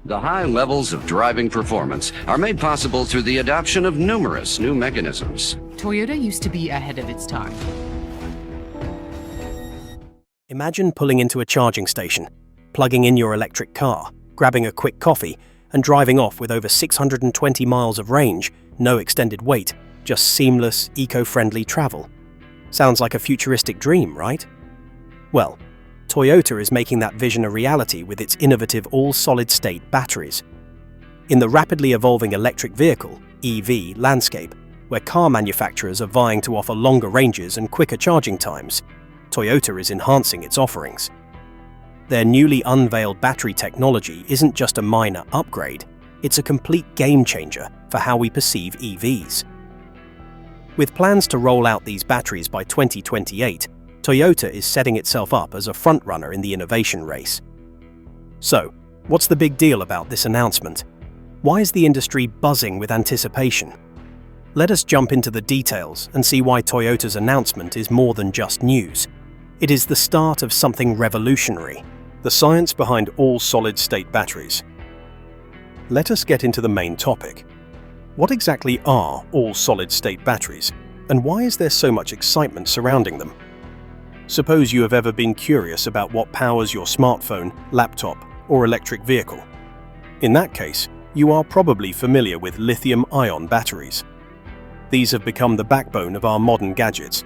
The high levels of driving performance are made possible through the adoption of numerous new mechanisms. Toyota used to be ahead of its time. Imagine pulling into a charging station, plugging in your electric car, grabbing a quick coffee, and driving off with over 620 miles of range, no extended wait, just seamless, eco-friendly travel. Sounds like a futuristic dream, right? Well, Toyota is making that vision a reality with its innovative all-solid-state batteries. In the rapidly evolving electric vehicle (EV) landscape, where car manufacturers are vying to offer longer ranges and quicker charging times, Toyota is enhancing its offerings. Their newly unveiled battery technology isn't just a minor upgrade, it's a complete game-changer for how we perceive EVs. With plans to roll out these batteries by 2028, Toyota is setting itself up as a frontrunner in the innovation race. So, what's the big deal about this announcement? Why is the industry buzzing with anticipation? Let us jump into the details and see why Toyota's announcement is more than just news. It is the start of something revolutionary, the science behind all-solid-state batteries. Let us get into the main topic. What exactly are all-solid-state batteries, and why is there so much excitement surrounding them? Suppose you have ever been curious about what powers your smartphone, laptop, or electric vehicle. In that case, you are probably familiar with lithium-ion batteries. These have become the backbone of our modern gadgets.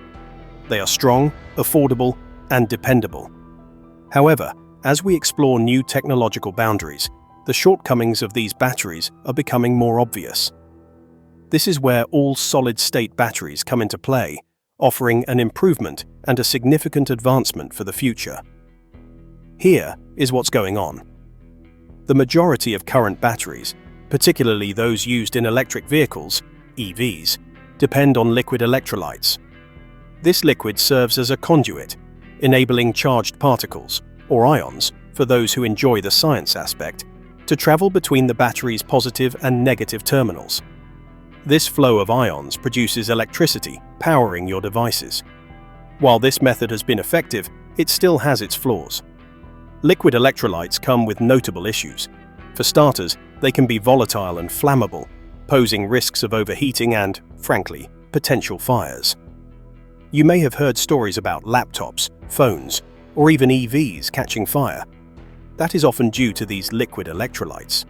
They are strong, affordable, and dependable. However, as we explore new technological boundaries, the shortcomings of these batteries are becoming more obvious. This is where all-solid-state batteries come into play, offering an improvement and a significant advancement for the future. Here is what's going on. The majority of current batteries, particularly those used in electric vehicles, EVs, depend on liquid electrolytes. This liquid serves as a conduit, enabling charged particles, or ions, for those who enjoy the science aspect, to travel between the battery's positive and negative terminals. This flow of ions produces electricity, powering your devices. While this method has been effective, it still has its flaws. Liquid electrolytes come with notable issues. For starters, they can be volatile and flammable, posing risks of overheating and, frankly, potential fires. You may have heard stories about laptops, phones, or even EVs catching fire. That is often due to these liquid electrolytes.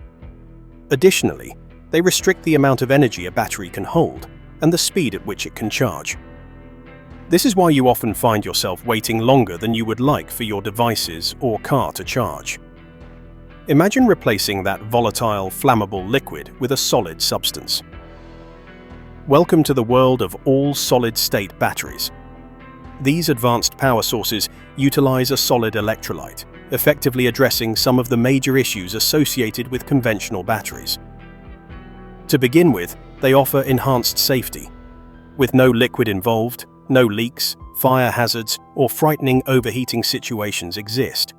Additionally, they restrict the amount of energy a battery can hold and the speed at which it can charge. This is why you often find yourself waiting longer than you would like for your devices or car to charge. Imagine replacing that volatile, flammable liquid with a solid substance. Welcome to the world of all-solid-state batteries. These advanced power sources utilize a solid electrolyte, effectively addressing some of the major issues associated with conventional batteries. To begin with, they offer enhanced safety. With no liquid involved, no leaks, fire hazards, or frightening overheating situations exist.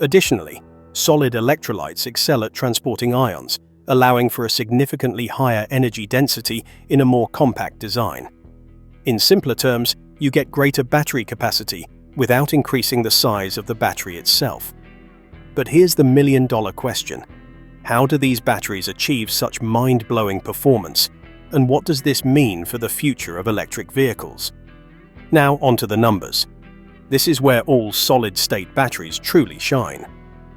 Additionally, solid electrolytes excel at transporting ions, allowing for a significantly higher energy density in a more compact design. In simpler terms, you get greater battery capacity without increasing the size of the battery itself. But here's the million-dollar question. How do these batteries achieve such mind-blowing performance, and what does this mean for the future of electric vehicles? Now onto the numbers. This is where all solid-state batteries truly shine.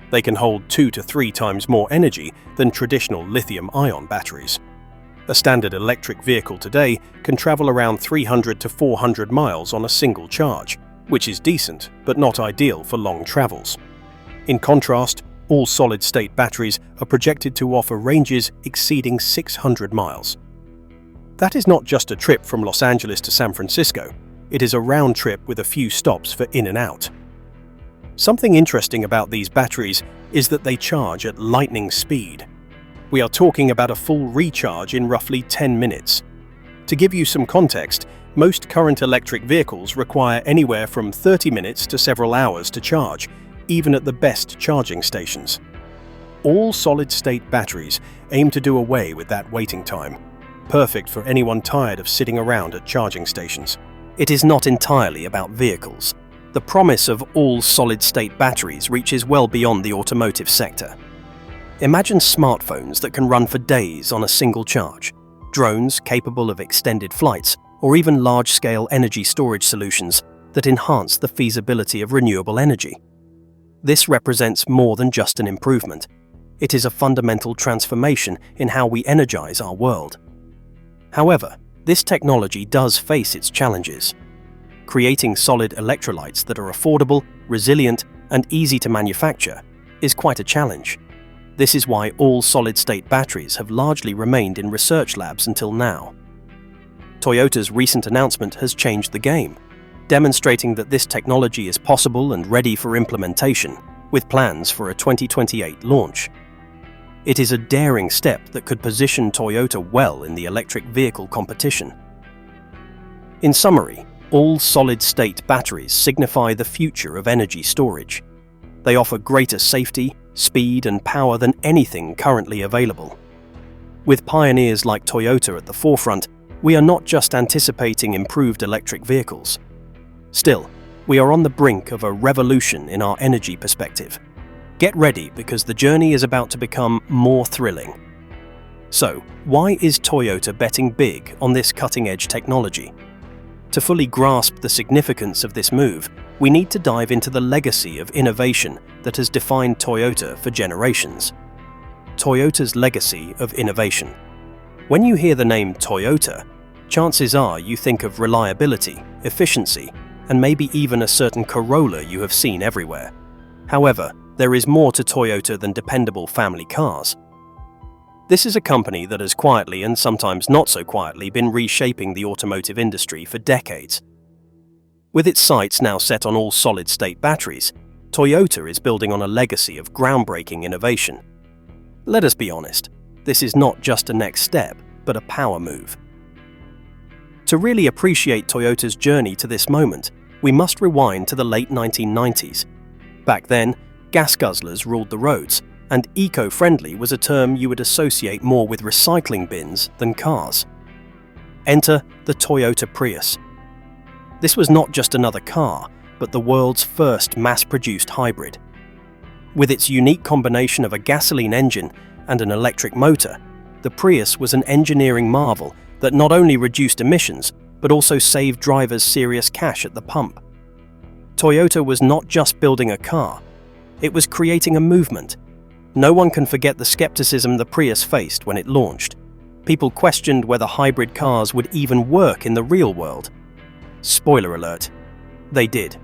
They can hold 2 to 3 times more energy than traditional lithium-ion batteries. A standard electric vehicle today can travel around 300 to 400 miles on a single charge, which is decent but not ideal for long travels. In contrast, all solid-state batteries are projected to offer ranges exceeding 600 miles. That is not just a trip from Los Angeles to San Francisco, it is a round trip with a few stops for in and out. Something interesting about these batteries is that they charge at lightning speed. We are talking about a full recharge in roughly 10 minutes. To give you some context, most current electric vehicles require anywhere from 30 minutes to several hours to charge, even at the best charging stations. All solid-state batteries aim to do away with that waiting time, perfect for anyone tired of sitting around at charging stations. It is not entirely about vehicles. The promise of all solid-state batteries reaches well beyond the automotive sector. Imagine smartphones that can run for days on a single charge, drones capable of extended flights, or even large-scale energy storage solutions that enhance the feasibility of renewable energy. This represents more than just an improvement. It is a fundamental transformation in how we energize our world. However, this technology does face its challenges. Creating solid electrolytes that are affordable, resilient, and easy to manufacture is quite a challenge. This is why all solid-state batteries have largely remained in research labs until now. Toyota's recent announcement has changed the game, demonstrating that this technology is possible and ready for implementation, with plans for a 2028 launch. It is a daring step that could position Toyota well in the electric vehicle competition. In summary, all solid-state batteries signify the future of energy storage. They offer greater safety, speed, and power than anything currently available. With pioneers like Toyota at the forefront, we are not just anticipating improved electric vehicles. Still, we are on the brink of a revolution in our energy perspective. Get ready, because the journey is about to become more thrilling. So, why is Toyota betting big on this cutting-edge technology? To fully grasp the significance of this move, we need to dive into the legacy of innovation that has defined Toyota for generations. Toyota's legacy of innovation. When you hear the name Toyota, chances are you think of reliability, efficiency, and maybe even a certain Corolla you have seen everywhere. However, there is more to Toyota than dependable family cars. This is a company that has quietly, and sometimes not so quietly, been reshaping the automotive industry for decades. With its sights now set on all solid-state batteries, Toyota is building on a legacy of groundbreaking innovation. Let us be honest, this is not just a next step, but a power move. To really appreciate Toyota's journey to this moment, we must rewind to the late 1990s. Back then, gas guzzlers ruled the roads, and eco-friendly was a term you would associate more with recycling bins than cars. Enter the Toyota Prius. This was not just another car, but the world's first mass-produced hybrid. With its unique combination of a gasoline engine and an electric motor, the Prius was an engineering marvel that not only reduced emissions, but also saved drivers serious cash at the pump. Toyota was not just building a car, it was creating a movement. No one can forget the skepticism the Prius faced when it launched. People questioned whether hybrid cars would even work in the real world. Spoiler alert, they did.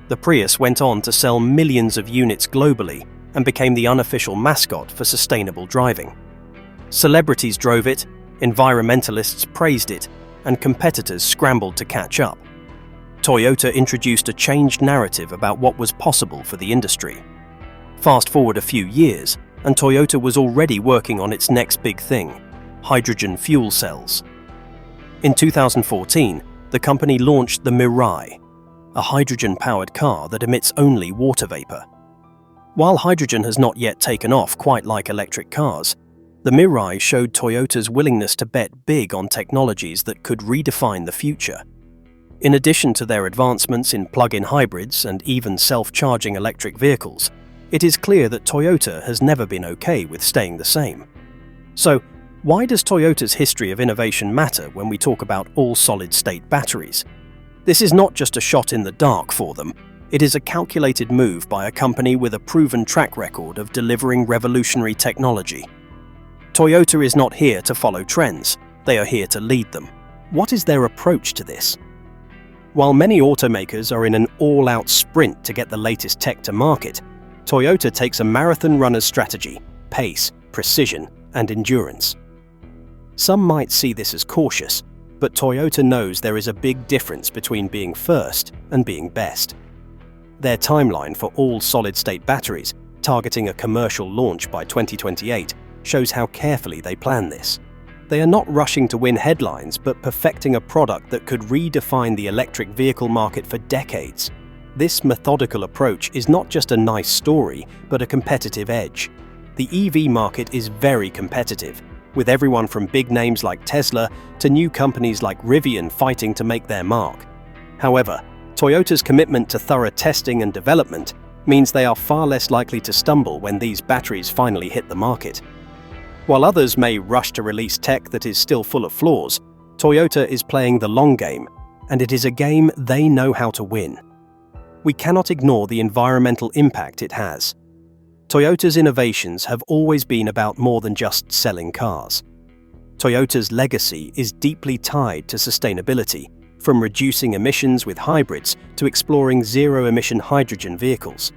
The Prius went on to sell millions of units globally and became the unofficial mascot for sustainable driving. Celebrities drove it, environmentalists praised it, and competitors scrambled to catch up. Toyota introduced a changed narrative about what was possible for the industry. Fast forward a few years, and Toyota was already working on its next big thing: hydrogen fuel cells. In 2014, the company launched the Mirai, a hydrogen-powered car that emits only water vapor. While hydrogen has not yet taken off quite like electric cars, the Mirai showed Toyota's willingness to bet big on technologies that could redefine the future. In addition to their advancements in plug-in hybrids and even self-charging electric vehicles, it is clear that Toyota has never been okay with staying the same. So, why does Toyota's history of innovation matter when we talk about all-solid-state batteries? This is not just a shot in the dark for them. It is a calculated move by a company with a proven track record of delivering revolutionary technology. Toyota is not here to follow trends, they are here to lead them. What is their approach to this? While many automakers are in an all-out sprint to get the latest tech to market, Toyota takes a marathon runner's strategy: pace, precision, and endurance. Some might see this as cautious, but Toyota knows there is a big difference between being first and being best. Their timeline for all solid-state batteries, targeting a commercial launch by 2028, shows how carefully they plan this. They are not rushing to win headlines, but perfecting a product that could redefine the electric vehicle market for decades. This methodical approach is not just a nice story, but a competitive edge. The EV market is very competitive, with everyone from big names like Tesla to new companies like Rivian fighting to make their mark. However, Toyota's commitment to thorough testing and development means they are far less likely to stumble when these batteries finally hit the market. While others may rush to release tech that is still full of flaws, Toyota is playing the long game, and it is a game they know how to win. We cannot ignore the environmental impact it has. Toyota's innovations have always been about more than just selling cars. Toyota's legacy is deeply tied to sustainability, from reducing emissions with hybrids to exploring zero-emission hydrogen vehicles.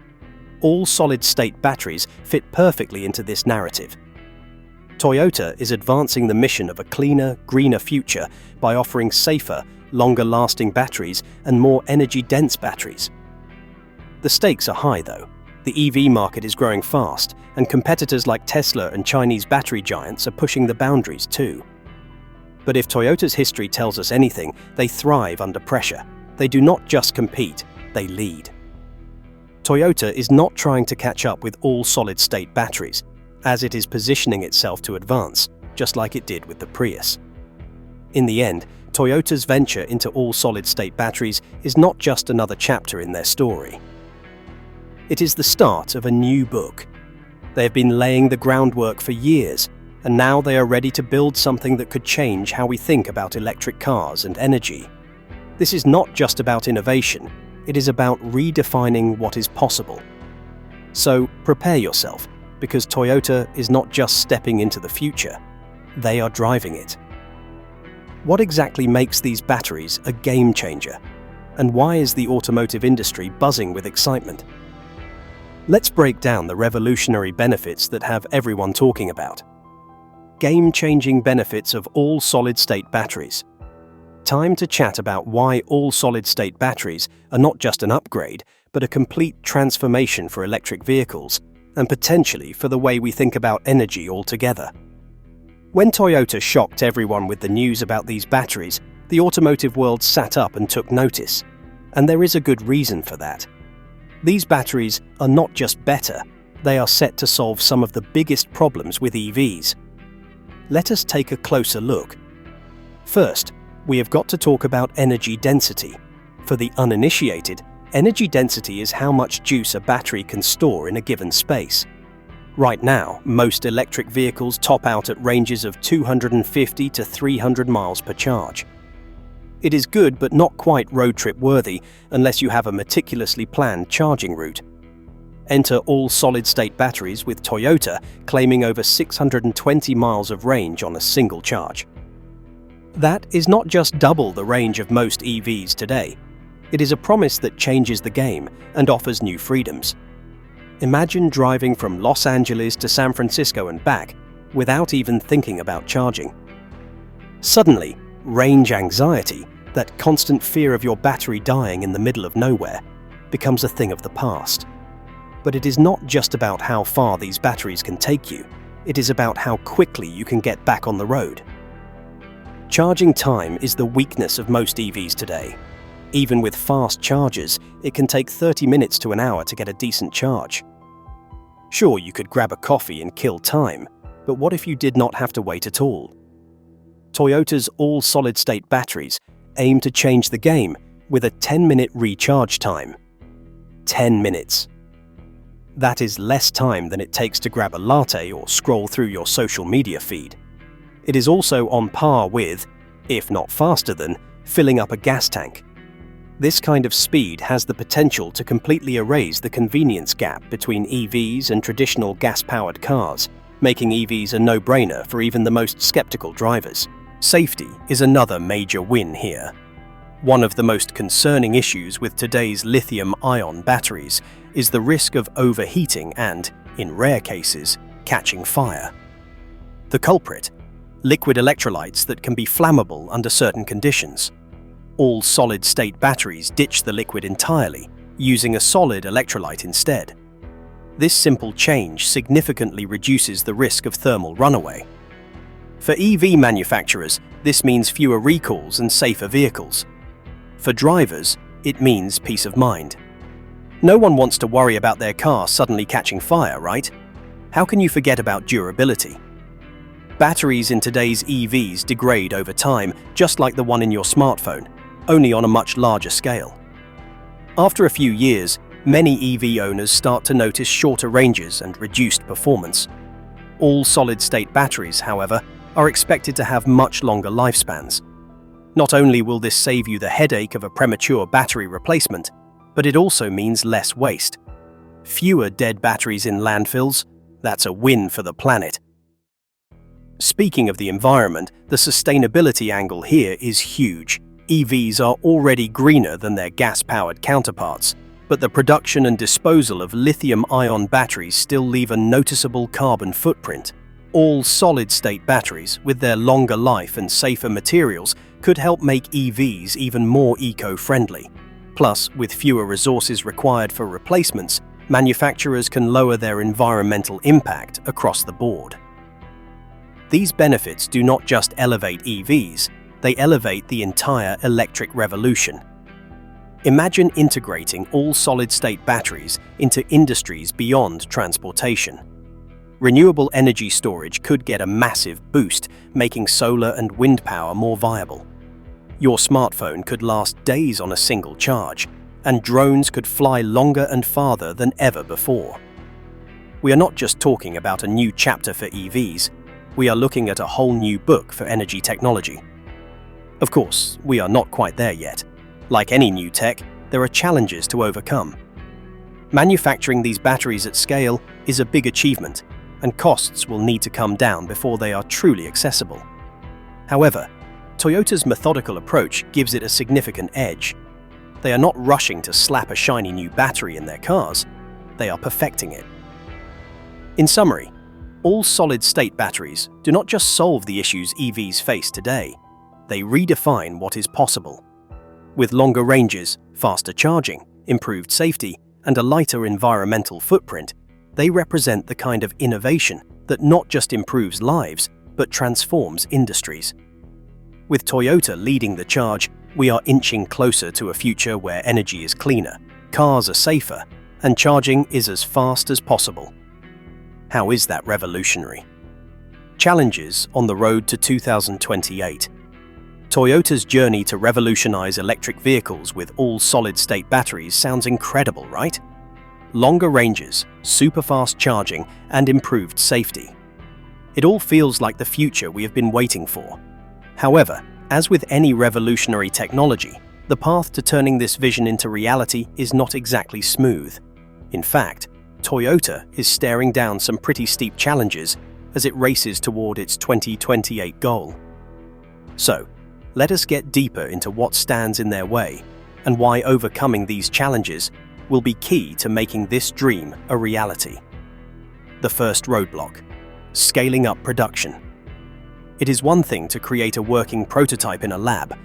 All solid-state batteries fit perfectly into this narrative. Toyota is advancing the mission of a cleaner, greener future by offering safer, longer-lasting batteries and more energy-dense batteries. The stakes are high, though. The EV market is growing fast, and competitors like Tesla and Chinese battery giants are pushing the boundaries too. But if Toyota's history tells us anything, they thrive under pressure. They do not just compete, they lead. Toyota is not trying to catch up with all solid-state batteries, as it is positioning itself to advance, just like it did with the Prius. In the end, Toyota's venture into all solid-state batteries is not just another chapter in their story. It is the start of a new book. They have been laying the groundwork for years, and now they are ready to build something that could change how we think about electric cars and energy. This is not just about innovation, it is about redefining what is possible. So prepare yourself, because Toyota is not just stepping into the future, they are driving it. What exactly makes these batteries a game changer? And why is the automotive industry buzzing with excitement? Let's break down the revolutionary benefits that have everyone talking about. Game-changing benefits of all solid-state batteries. Time to chat about why all solid-state batteries are not just an upgrade, but a complete transformation for electric vehicles, and potentially for the way we think about energy altogether. When Toyota shocked everyone with the news about these batteries, the automotive world sat up and took notice. And there is a good reason for that. These batteries are not just better, they are set to solve some of the biggest problems with EVs. Let us take a closer look. First, we have got to talk about energy density. For the uninitiated, energy density is how much juice a battery can store in a given space. Right now, most electric vehicles top out at ranges of 250 to 300 miles per charge. It is good but not quite road trip worthy unless you have a meticulously planned charging route. Enter all solid-state batteries with Toyota claiming over 620 miles of range on a single charge. That is not just double the range of most EVs today. It is a promise that changes the game and offers new freedoms. Imagine driving from Los Angeles to San Francisco and back without even thinking about charging. Suddenly, range anxiety, that constant fear of your battery dying in the middle of nowhere, becomes a thing of the past. But it is not just about how far these batteries can take you, it is about how quickly you can get back on the road. Charging time is the weakness of most EVs today. Even with fast chargers, it can take 30 minutes to an hour to get a decent charge. Sure, you could grab a coffee and kill time, but what if you did not have to wait at all? Toyota's all-solid-state batteries aim to change the game with a 10-minute recharge time. 10 minutes. That is less time than it takes to grab a latte or scroll through your social media feed. It is also on par with, if not faster than, filling up a gas tank. This kind of speed has the potential to completely erase the convenience gap between EVs and traditional gas-powered cars, making EVs a no-brainer for even the most skeptical drivers. Safety is another major win here. One of the most concerning issues with today's lithium-ion batteries is the risk of overheating and, in rare cases, catching fire. The culprit? Liquid electrolytes that can be flammable under certain conditions. All solid-state batteries ditch the liquid entirely, using a solid electrolyte instead. This simple change significantly reduces the risk of thermal runaway. For EV manufacturers, this means fewer recalls and safer vehicles. For drivers, it means peace of mind. No one wants to worry about their car suddenly catching fire, right? How can you forget about durability? Batteries in today's EVs degrade over time, just like the one in your smartphone, only on a much larger scale. After a few years, many EV owners start to notice shorter ranges and reduced performance. All solid-state batteries, however, are expected to have much longer lifespans. Not only will this save you the headache of a premature battery replacement, but it also means less waste. Fewer dead batteries in landfills, that's a win for the planet. Speaking of the environment, the sustainability angle here is huge. EVs are already greener than their gas-powered counterparts, but the production and disposal of lithium-ion batteries still leave a noticeable carbon footprint. All solid-state batteries, with their longer life and safer materials, could help make EVs even more eco-friendly. Plus, with fewer resources required for replacements, manufacturers can lower their environmental impact across the board. These benefits do not just elevate EVs, they elevate the entire electric revolution. Imagine integrating all solid-state batteries into industries beyond transportation. Renewable energy storage could get a massive boost, making solar and wind power more viable. Your smartphone could last days on a single charge, and drones could fly longer and farther than ever before. We are not just talking about a new chapter for EVs, we are looking at a whole new book for energy technology. Of course, we are not quite there yet. Like any new tech, there are challenges to overcome. Manufacturing these batteries at scale is a big achievement, and costs will need to come down before they are truly accessible. However, Toyota's methodical approach gives it a significant edge. They are not rushing to slap a shiny new battery in their cars, they are perfecting it. In summary, all solid-state batteries do not just solve the issues EVs face today, they redefine what is possible. With longer ranges, faster charging, improved safety, and a lighter environmental footprint, they represent the kind of innovation that not just improves lives, but transforms industries. With Toyota leading the charge, we are inching closer to a future where energy is cleaner, cars are safer, and charging is as fast as possible. How is that revolutionary? Challenges on the road to 2028. Toyota's journey to revolutionize electric vehicles with all solid-state batteries sounds incredible, right? Longer ranges, super-fast charging, and improved safety. It all feels like the future we have been waiting for. However, as with any revolutionary technology, the path to turning this vision into reality is not exactly smooth. In fact, Toyota is staring down some pretty steep challenges as it races toward its 2028 goal. So, let us get deeper into what stands in their way and why overcoming these challenges will be key to making this dream a reality. The first roadblock: scaling up production. It is one thing to create a working prototype in a lab.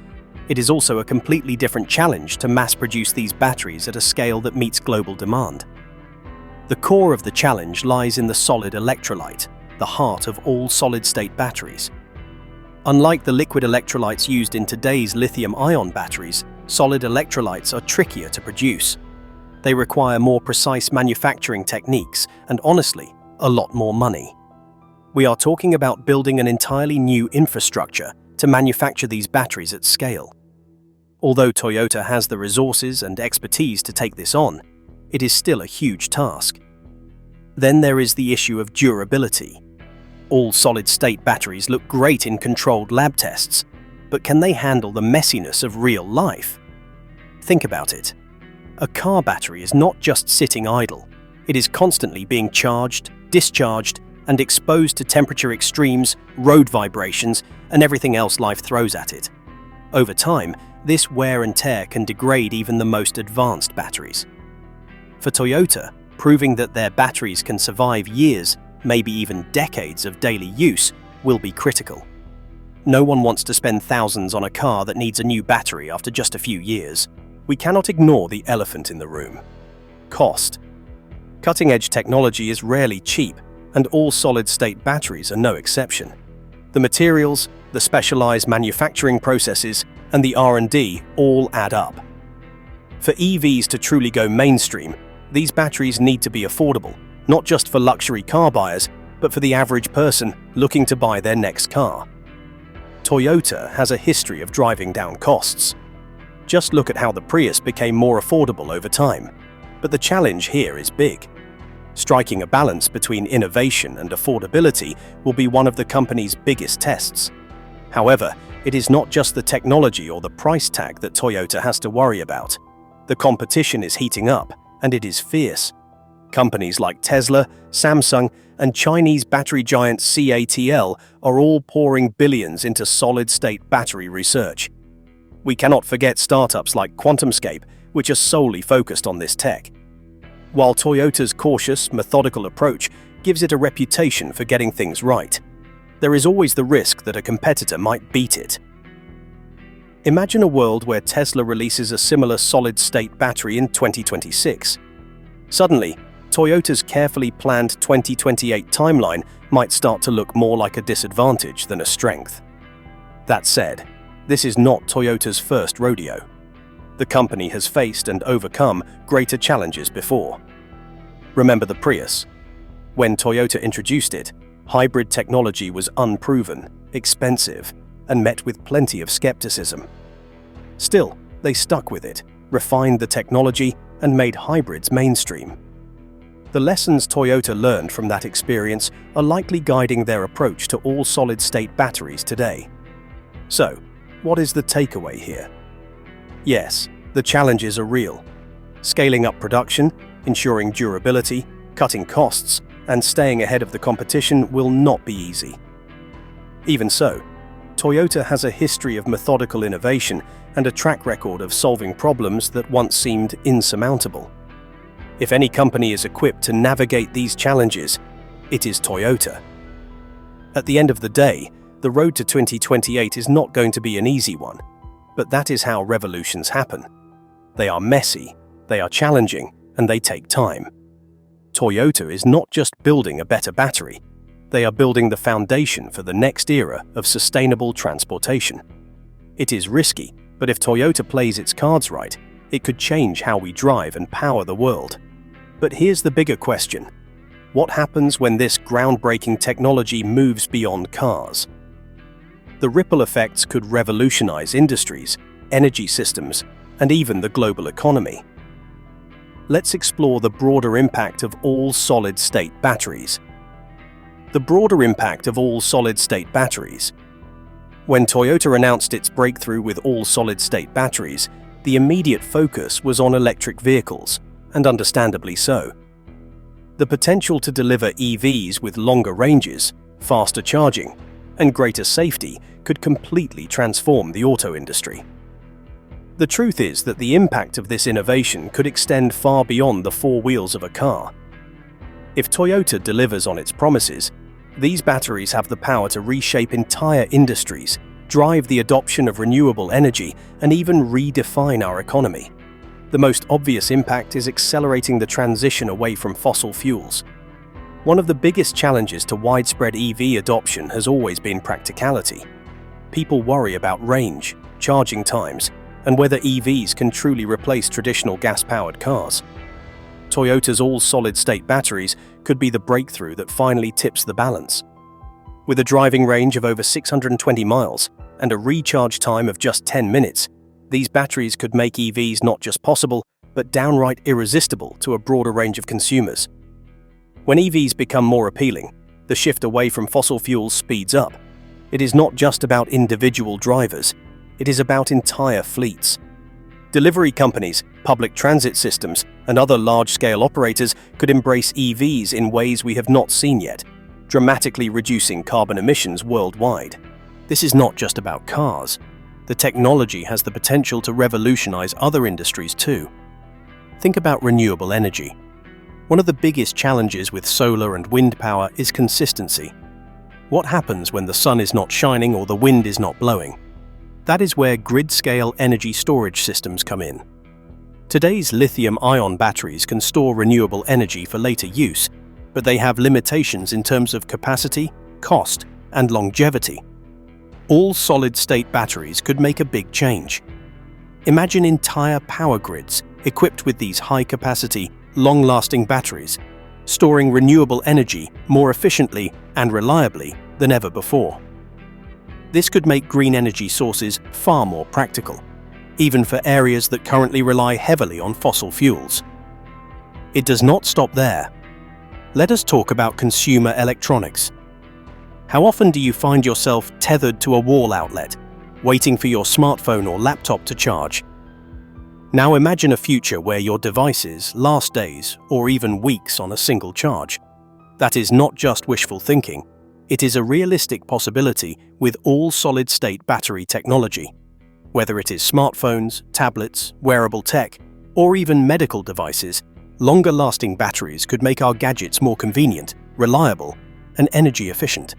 It is also a completely different challenge to mass-produce these batteries at a scale that meets global demand. The core of the challenge lies in the solid electrolyte, the heart of all solid-state batteries. Unlike the liquid electrolytes used in today's lithium-ion batteries, solid electrolytes are trickier to produce. They require more precise manufacturing techniques and, honestly, a lot more money. We are talking about building an entirely new infrastructure to manufacture these batteries at scale. Although Toyota has the resources and expertise to take this on, it is still a huge task. Then there is the issue of durability. All solid-state batteries look great in controlled lab tests, but can they handle the messiness of real life? Think about it. A car battery is not just sitting idle. It is constantly being charged, discharged, and exposed to temperature extremes, road vibrations, and everything else life throws at it. Over time, this wear and tear can degrade even the most advanced batteries. For Toyota, proving that their batteries can survive years, maybe even decades of daily use, will be critical. No one wants to spend thousands on a car that needs a new battery after just a few years. We cannot ignore the elephant in the room: cost. Cutting-edge technology is rarely cheap, and all solid-state batteries are no exception. The materials, the specialized manufacturing processes, and the R&D all add up. For EVs to truly go mainstream, these batteries need to be affordable, not just for luxury car buyers, but for the average person looking to buy their next car. Toyota has a history of driving down costs. Just look at how the Prius became more affordable over time. But the challenge here is big. Striking a balance between innovation and affordability will be one of the company's biggest tests. However, it is not just the technology or the price tag that Toyota has to worry about. The competition is heating up, and it is fierce. Companies like Tesla, Samsung, and Chinese battery giant CATL are all pouring billions into solid-state battery research. We cannot forget startups like QuantumScape, which are solely focused on this tech. While Toyota's cautious, methodical approach gives it a reputation for getting things right, there is always the risk that a competitor might beat it. Imagine a world where Tesla releases a similar solid-state battery in 2026. Suddenly, Toyota's carefully planned 2028 timeline might start to look more like a disadvantage than a strength. That said, this is not Toyota's first rodeo. The company has faced and overcome greater challenges before. Remember the Prius? When Toyota introduced it, hybrid technology was unproven, expensive, and met with plenty of skepticism. Still, they stuck with it, refined the technology, and made hybrids mainstream. The lessons Toyota learned from that experience are likely guiding their approach to all solid-state batteries today. So, what is the takeaway here? Yes, the challenges are real. Scaling up production, ensuring durability, cutting costs, and staying ahead of the competition will not be easy. Even so, Toyota has a history of methodical innovation and a track record of solving problems that once seemed insurmountable. If any company is equipped to navigate these challenges, it is Toyota. At the end of the day, the road to 2028 is not going to be an easy one, but that is how revolutions happen. They are messy, they are challenging, and they take time. Toyota is not just building a better battery, they are building the foundation for the next era of sustainable transportation. It is risky, but if Toyota plays its cards right, it could change how we drive and power the world. But here's the bigger question. What happens when this groundbreaking technology moves beyond cars? The ripple effects could revolutionize industries, energy systems, and even the global economy. Let's explore the broader impact of all solid-state batteries. The broader impact of all solid-state batteries. When Toyota announced its breakthrough with all solid-state batteries, the immediate focus was on electric vehicles, and understandably so. The potential to deliver EVs with longer ranges, faster charging, and greater safety could completely transform the auto industry. The truth is that the impact of this innovation could extend far beyond the four wheels of a car. If Toyota delivers on its promises, these batteries have the power to reshape entire industries, drive the adoption of renewable energy, and even redefine our economy. The most obvious impact is accelerating the transition away from fossil fuels. One of the biggest challenges to widespread EV adoption has always been practicality. People worry about range, charging times, and whether EVs can truly replace traditional gas-powered cars. Toyota's all-solid-state batteries could be the breakthrough that finally tips the balance. With a driving range of over 620 miles and a recharge time of just 10 minutes, these batteries could make EVs not just possible, but downright irresistible to a broader range of consumers. When EVs become more appealing, the shift away from fossil fuels speeds up. It is not just about individual drivers, it is about entire fleets. Delivery companies, public transit systems, and other large-scale operators could embrace EVs in ways we have not seen yet, dramatically reducing carbon emissions worldwide. This is not just about cars. The technology has the potential to revolutionize other industries too. Think about renewable energy. One of the biggest challenges with solar and wind power is consistency. What happens when the sun is not shining or the wind is not blowing? That is where grid-scale energy storage systems come in. Today's lithium-ion batteries can store renewable energy for later use, but they have limitations in terms of capacity, cost, and longevity. All solid-state batteries could make a big change. Imagine entire power grids equipped with these high-capacity, long-lasting batteries, storing renewable energy more efficiently and reliably than ever before. This could make green energy sources far more practical, even for areas that currently rely heavily on fossil fuels. It does not stop there. Let us talk about consumer electronics. How often do you find yourself tethered to a wall outlet, waiting for your smartphone or laptop to charge? Now imagine a future where your devices last days or even weeks on a single charge. That is not just wishful thinking. It is a realistic possibility with all solid-state battery technology. Whether it is smartphones, tablets, wearable tech, or even medical devices, longer-lasting batteries could make our gadgets more convenient, reliable, and energy efficient.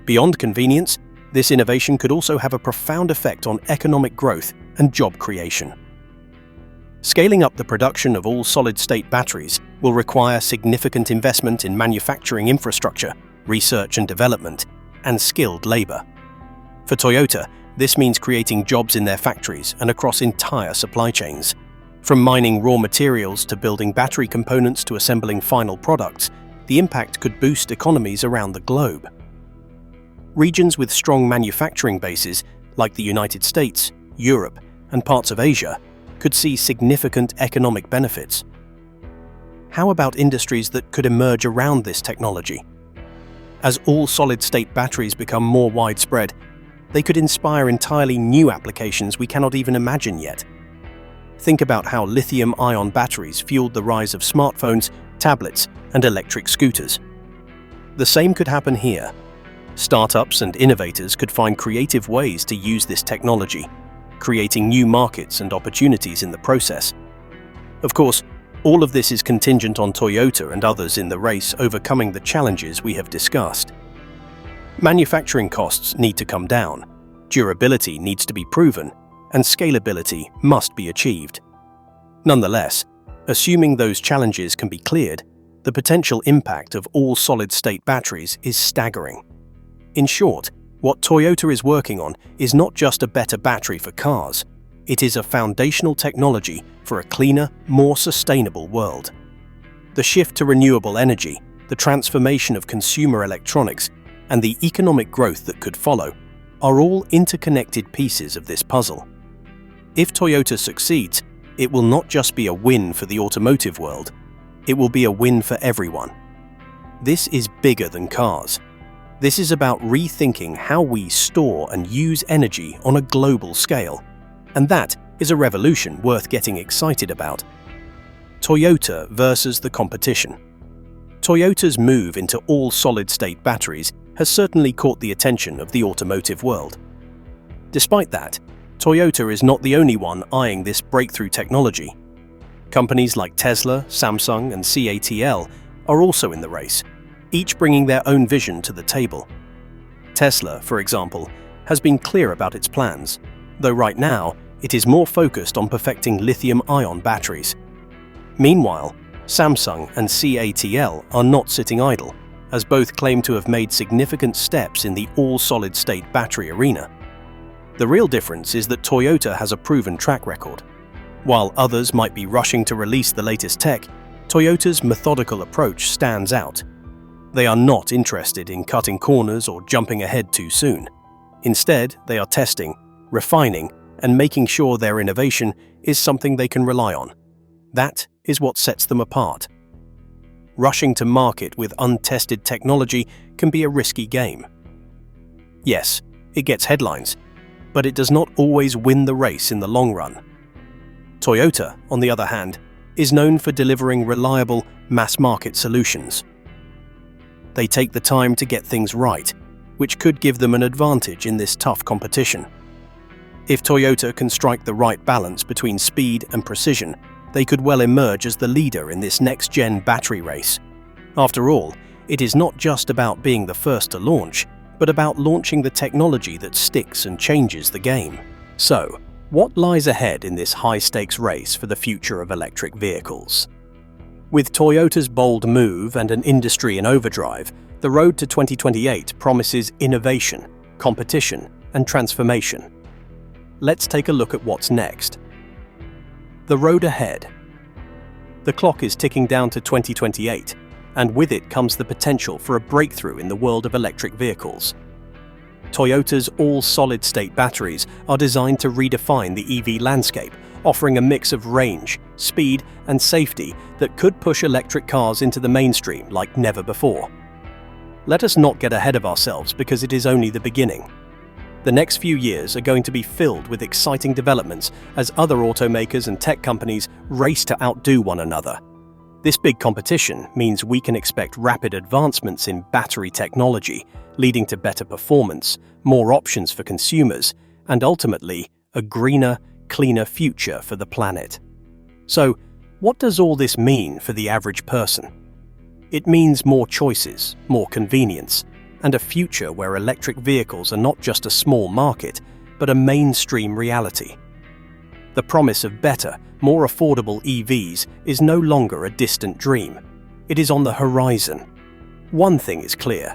Beyond convenience, this innovation could also have a profound effect on economic growth and job creation. Scaling up the production of all solid-state batteries will require significant investment in manufacturing infrastructure, research and development, and skilled labor. For Toyota, this means creating jobs in their factories and across entire supply chains. From mining raw materials to building battery components to assembling final products, the impact could boost economies around the globe. Regions with strong manufacturing bases, like the United States, Europe, and parts of Asia, could see significant economic benefits. How about industries that could emerge around this technology? As all solid-state batteries become more widespread, they could inspire entirely new applications we cannot even imagine yet. Think about how lithium-ion batteries fueled the rise of smartphones, tablets, and electric scooters. The same could happen here. Startups and innovators could find creative ways to use this technology, creating new markets and opportunities in the process. Of course, all of this is contingent on Toyota and others in the race overcoming the challenges we have discussed. Manufacturing costs need to come down, durability needs to be proven, and scalability must be achieved. Nonetheless, assuming those challenges can be cleared, the potential impact of all solid-state batteries is staggering. In short, what Toyota is working on is not just a better battery for cars, it is a foundational technology for a cleaner, more sustainable world. The shift to renewable energy, the transformation of consumer electronics, and the economic growth that could follow are all interconnected pieces of this puzzle. If Toyota succeeds, it will not just be a win for the automotive world, it will be a win for everyone. This is bigger than cars. This is about rethinking how we store and use energy on a global scale. And that is a revolution worth getting excited about. Toyota versus the competition. Toyota's move into all solid-state batteries has certainly caught the attention of the automotive world. Despite that, Toyota is not the only one eyeing this breakthrough technology. Companies like Tesla, Samsung, and CATL are also in the race, each bringing their own vision to the table. Tesla, for example, has been clear about its plans, though right now it is more focused on perfecting lithium-ion batteries. Meanwhile, Samsung and CATL are not sitting idle, as both claim to have made significant steps in the all-solid-state battery arena. The real difference is that Toyota has a proven track record. While others might be rushing to release the latest tech, Toyota's methodical approach stands out. They are not interested in cutting corners or jumping ahead too soon. Instead, they are testing, refining, and making sure their innovation is something they can rely on. That is what sets them apart. Rushing to market with untested technology can be a risky game. Yes, it gets headlines, but it does not always win the race in the long run. Toyota, on the other hand, is known for delivering reliable, mass-market solutions. They take the time to get things right, which could give them an advantage in this tough competition. If Toyota can strike the right balance between speed and precision, they could well emerge as the leader in this next-gen battery race. After all, it is not just about being the first to launch, but about launching the technology that sticks and changes the game. So, what lies ahead in this high-stakes race for the future of electric vehicles? With Toyota's bold move and an industry in overdrive, the road to 2028 promises innovation, competition, and transformation. Let's take a look at what's next. The road ahead. The clock is ticking down to 2028, and with it comes the potential for a breakthrough in the world of electric vehicles. Toyota's all-solid-state batteries are designed to redefine the EV landscape, offering a mix of range, speed, and safety that could push electric cars into the mainstream like never before. Let us not get ahead of ourselves because it is only the beginning. The next few years are going to be filled with exciting developments as other automakers and tech companies race to outdo one another. This big competition means we can expect rapid advancements in battery technology, leading to better performance, more options for consumers, and ultimately, a greener, cleaner future for the planet. So, what does all this mean for the average person? It means more choices, more convenience, and a future where electric vehicles are not just a small market, but a mainstream reality. The promise of better, more affordable EVs is no longer a distant dream. It is on the horizon. One thing is clear: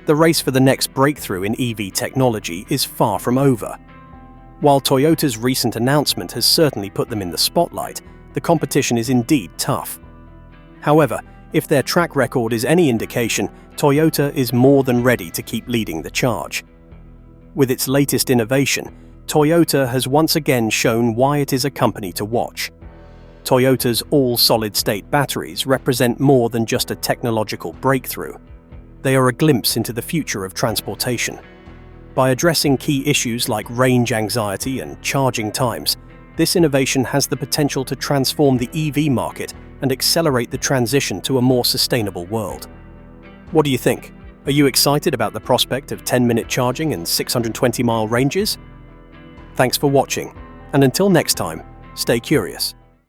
the race for the next breakthrough in EV technology is far from over. While Toyota's recent announcement has certainly put them in the spotlight, the competition is indeed tough. However, if their track record is any indication, Toyota is more than ready to keep leading the charge. With its latest innovation, Toyota has once again shown why it is a company to watch. Toyota's all-solid-state batteries represent more than just a technological breakthrough. They are a glimpse into the future of transportation. By addressing key issues like range anxiety and charging times, this innovation has the potential to transform the EV market and accelerate the transition to a more sustainable world. What do you think? Are you excited about the prospect of 10-minute charging and 620-mile ranges? Thanks for watching, and until next time, stay curious.